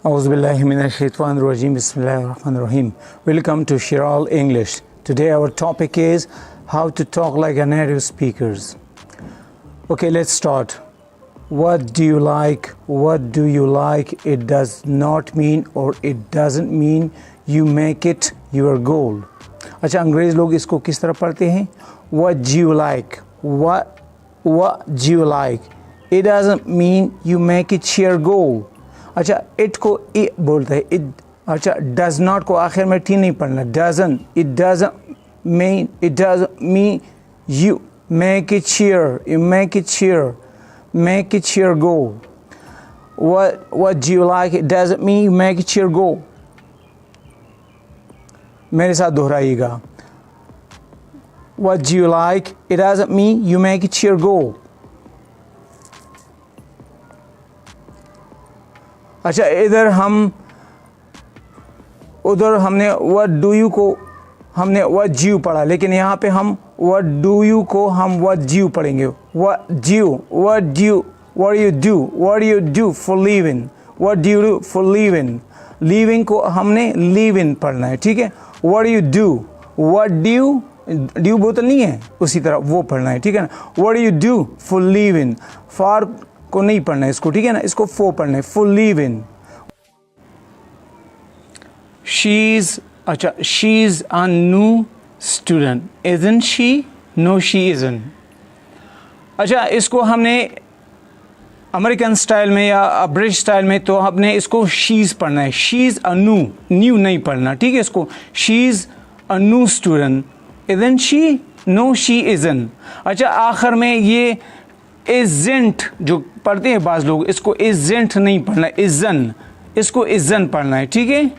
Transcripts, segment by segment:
Auzubillahiminash-shaytanir-rajim. Bismillahir-rahmanir-rahim. Welcome to Shiral English. Today our topic is how to talk like a native speakers. Okay, let's start. What do you like? What do you like? It does not mean or it doesn't mean you make it your goal. अच्छा, अंग्रेज़ लोग इसको किस तरह पढ़ते हैं? What do you like? What do you like? It doesn't mean you make it your goal. अच्छा, it को it बोलते हैं. It अच्छा, does not को आखिर में टी नहीं पढ़ना. Doesn't, it doesn't mean you make it your, make it your goal. What do you like? It doesn't mean you make it your goal. मेरे साथ दोहराइएगा. What do you like? It doesn't mean you make it your goal. अच्छा, उधर हमने what do you को हमने what do you पढ़ा, लेकिन यहाँ पे हम what do you को हम what do you पढ़ेंगे. What do you do for living? What do you do for living? Living को हमने live in पढ़ना है, ठीक है. What do you do? What do you बोतल नहीं है, उसी तरह वो पढ़ना है, ठीक है ना. What do you do for living? For को नहीं पढ़ना है इसको, ठीक है ना, इसको for पढ़ना है. For living. She's a new student, isn't she? No, she isn't. अच्छा, इसको हमने अमेरिकन स्टाइल में या ब्रिटिश स्टाइल में तो हमने इसको शीज़ पढ़ना है. शीज़ अ न्यू नहीं पढ़ना, ठीक है. इसको she's a new student, isn't she? No, she isn't. अच्छा, आखिर में ये isn't जो पढ़ते हैं बाज़ लोग, इसको isn't नहीं पढ़ना, isn't, इसको isn't पढ़ना है, ठीक है.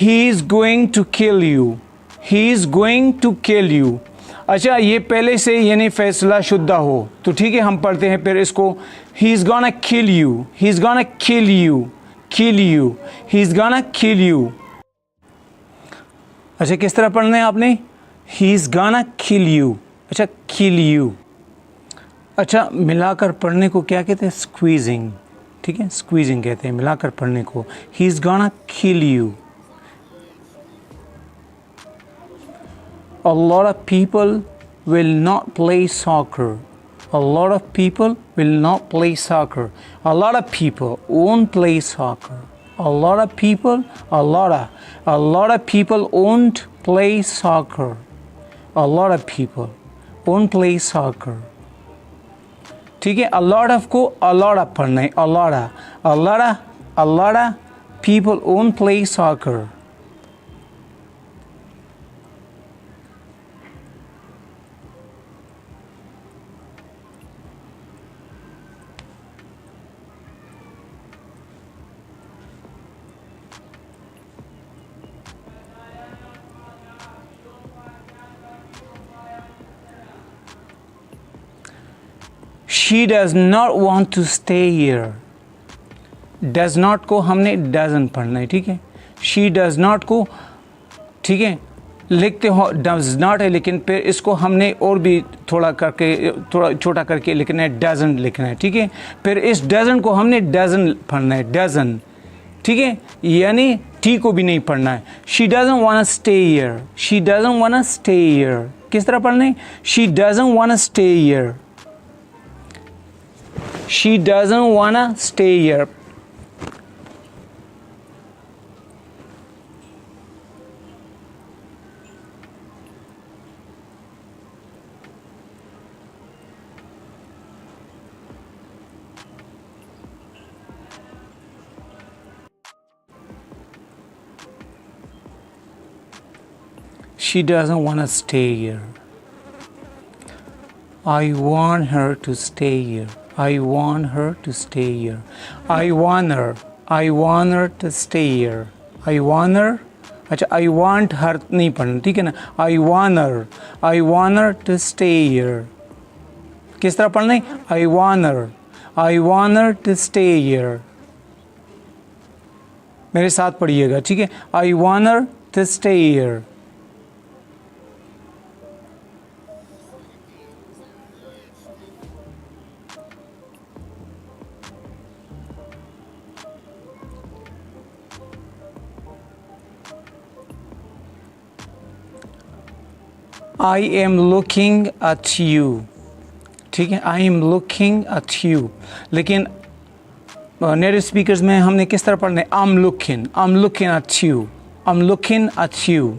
He is going to kill you. He is going to kill you. अच्छा, ये पहले से यानी फैसला शुदा हो तो ठीक है, हम पढ़ते हैं फिर इसको he is gonna kill you. He is gonna kill you. He is gonna kill you. अच्छा, किस तरह पढ़ना है आपने? He is gonna kill you. अच्छा, kill you. अच्छा, मिलाकर पढ़ने को क्या कहते हैं? Squeezing, ठीक है, squeezing कहते हैं मिलाकर पढ़ने को. He is gonna kill you. A lot of people will not play soccer. A lot of people will not play soccer. A lot of people won't play soccer. A lot of people won't play soccer. A lot of people won't play soccer. ठीक है, a lot of को a lot of पढ़ना है. A lot of people won't play soccer. She does not want to stay here. Does not को हमने doesn't पढ़ना है, ठीक है. She does not को, ठीक है, लिखते हो does not है, लेकिन फिर इसको हमने और भी थोड़ा छोटा करके लिखना है, doesn't लिखना है, ठीक है. फिर इस doesn't को हमने doesn't पढ़ना है, doesn't, ठीक है, यानी टी को भी नहीं पढ़ना है. She doesn't wanna stay here. She doesn't wanna stay here. किस तरह पढ़ना है? She doesn't wanna stay here. She doesn't wanna stay here. She doesn't wanna stay here. I want her to stay here. I want her to stay here. I want her to stay here. I want her. अच्छा, I want her नहीं पढ़ना, ठीक है ना. I want her to stay here. किस तरह पढ़ना है? I want her to stay here. मेरे साथ पढ़िएगा, ठीक है. I want her to stay here. I am looking at you, ठीक है, I am looking at you. लेकिन नेटिव स्पीकर्स में हमने किस तरह पढ़ना है, I am looking at you, I am looking at you.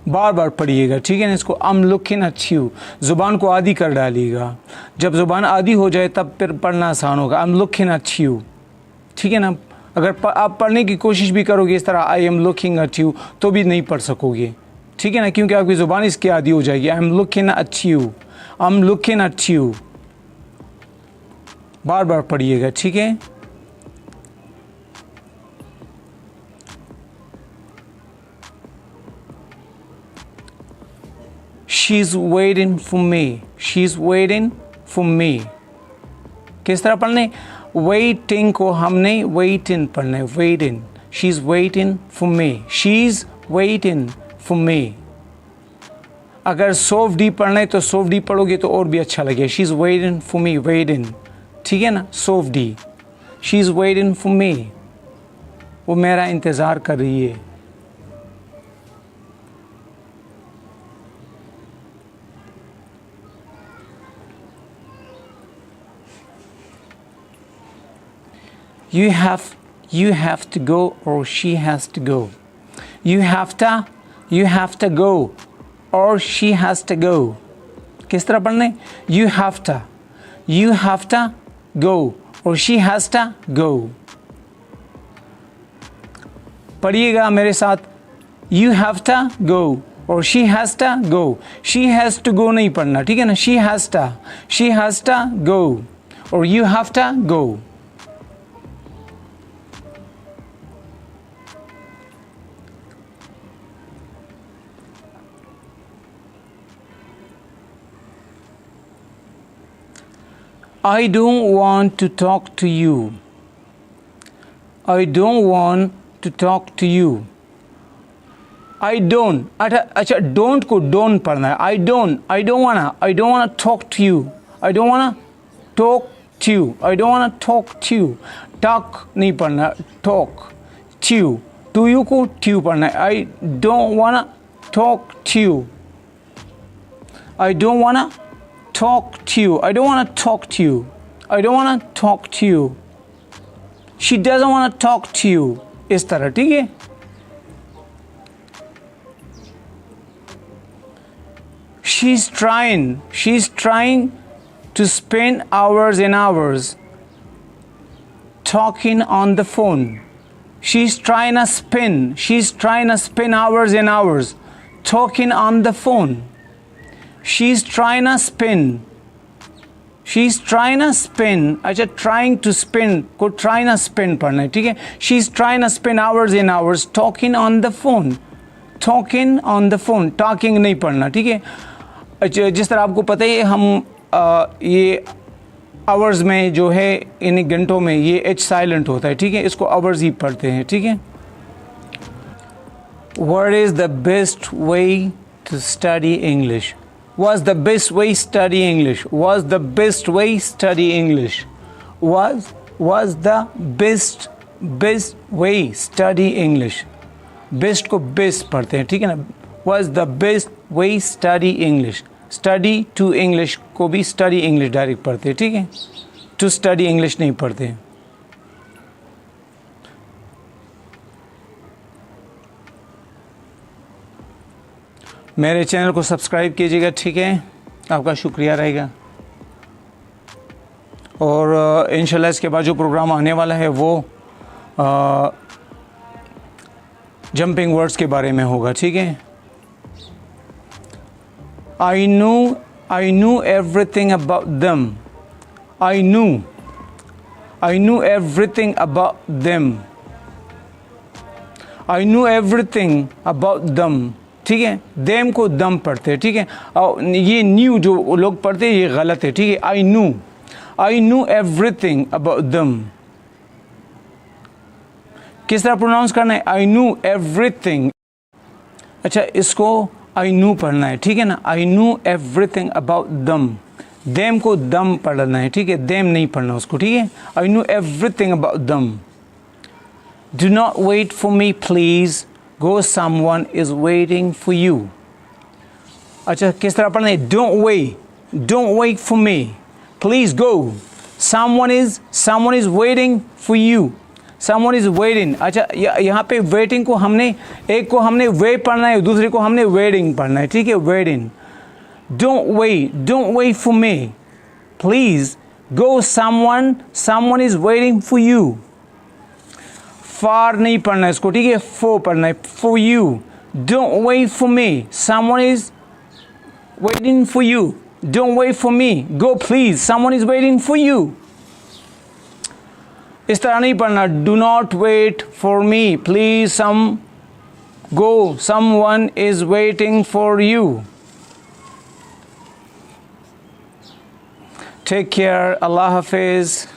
बार बार पढ़िएगा, ठीक है ना इसको, I am looking at you. ज़ुबान को आदी कर डालिएगा, जब ज़ुबान आदी हो जाए तब फिर पढ़ना आसान होगा। आई एम लुकिंग एट यू, ठीक है ना। अगर आप पढ़ने की कोशिश भी करोगे इस तरह आई एम लुकिंग एट यू तो भी नहीं पढ़ सकोगे, ठीक है ना, क्योंकि आपकी ज़ुबान इसकी आदी हो जाएगी। I am looking at you, I am looking at you. बार बार पढ़िएगा, ठीक है। She's waiting for me, she's waiting for me। किस तरह पढ़ने, waiting को हमने waiting पढ़ना है, waiting। she's waiting for me, she's waiting for me। अगर soft D पढ़ना है तो soft D पढ़ोगे तो और भी अच्छा लगे, she's waiting for me, waiting, ठीक है ना, soft D। she's waiting for me, वो मेरा इंतज़ार कर रही है। You have to go or she has to go। you have to go or she has to go। किस तरह पढ़ने, you have to go or she has to go। पढ़िएगा मेरे साथ, you have to go और she has to go। she has to go नहीं पढ़ना, ठीक है ना, she has to go और you have to go। I don't want to talk to you, I don't want to talk to you। I don't, अच्छा don't को don't पढ़ना है। I don't wanna talk to you, I don't wanna talk to you, I don't wanna talk to you। talk नहीं पढ़ना, talk to you को to पढ़ना है। I don't wanna talk to you, I don't wanna talk to you, I don't wanna talk to you, I don't wanna talk to you। she doesn't wanna talk to you, इस तरह, ठीक है। she's trying to spend hours and hours talking on the phone। she's trying to spend hours and hours talking on the phone। she's trying to spend, अच्छा trying to spend को trying to spend पढ़ना है, ठीक है। she's trying to spend hours and hours talking on the phone, talking नहीं पढ़ना, ठीक है। अच्छा, जिस तरह आपको पता है हम ये hours में जो है इन घंटों में ये H साइलेंट होता है, ठीक है, इसको hours ही पढ़ते हैं, ठीक है। What is the best way to study English? Was the best way study English? Was the best way study English? Was the best way study English? Best को best पढ़ते हैं, ठीक है ना। Was the best way study English? Study to English को भी study English direct पढ़ते हैं, ठीक है। To study English नहीं पढ़ते हैं। मेरे चैनल को सब्सक्राइब कीजिएगा, ठीक है, आपका शुक्रिया रहेगा। और इंशाल्लाह इसके बाद जो प्रोग्राम आने वाला है वो जंपिंग वर्ड्स के बारे में होगा, ठीक है। I knew everything about them। I knew everything about them। I knew everything about them, ठीक है। them को दम पढ़ते हैं, ठीक है। और ये न्यू जो लोग पढ़ते हैं ये गलत है, ठीक है। I knew everything about them। किस तरह प्रोनाउंस करना है, I knew everything। अच्छा, इसको I knew पढ़ना है, ठीक है ना। I knew everything about them। them को दम पढ़ना है, ठीक है, them नहीं पढ़ना उसको, ठीक है। I knew everything about them। Do not wait for me please, go, someone is waiting for you। अच्छा किस तरह पढ़ना है? Don't wait for me, please go, someone is waiting for you, someone is waiting। अच्छा यहाँ पे waiting को हमने, एक को हमने वे पढ़ना है, दूसरे को हमने वेटिंग पढ़ना है, ठीक है, waiting. Don't wait for me, please go, someone is waiting for you। फार नहीं पढ़ना है इसको, ठीक है, फॉर पढ़ना है, for you। Don't wait for me, someone is waiting for you। Don't wait for me, go please, someone is waiting for you। इस तरह नहीं पढ़ना, do not wait for me, please go, someone is waiting for you। Take care, Allah Hafiz।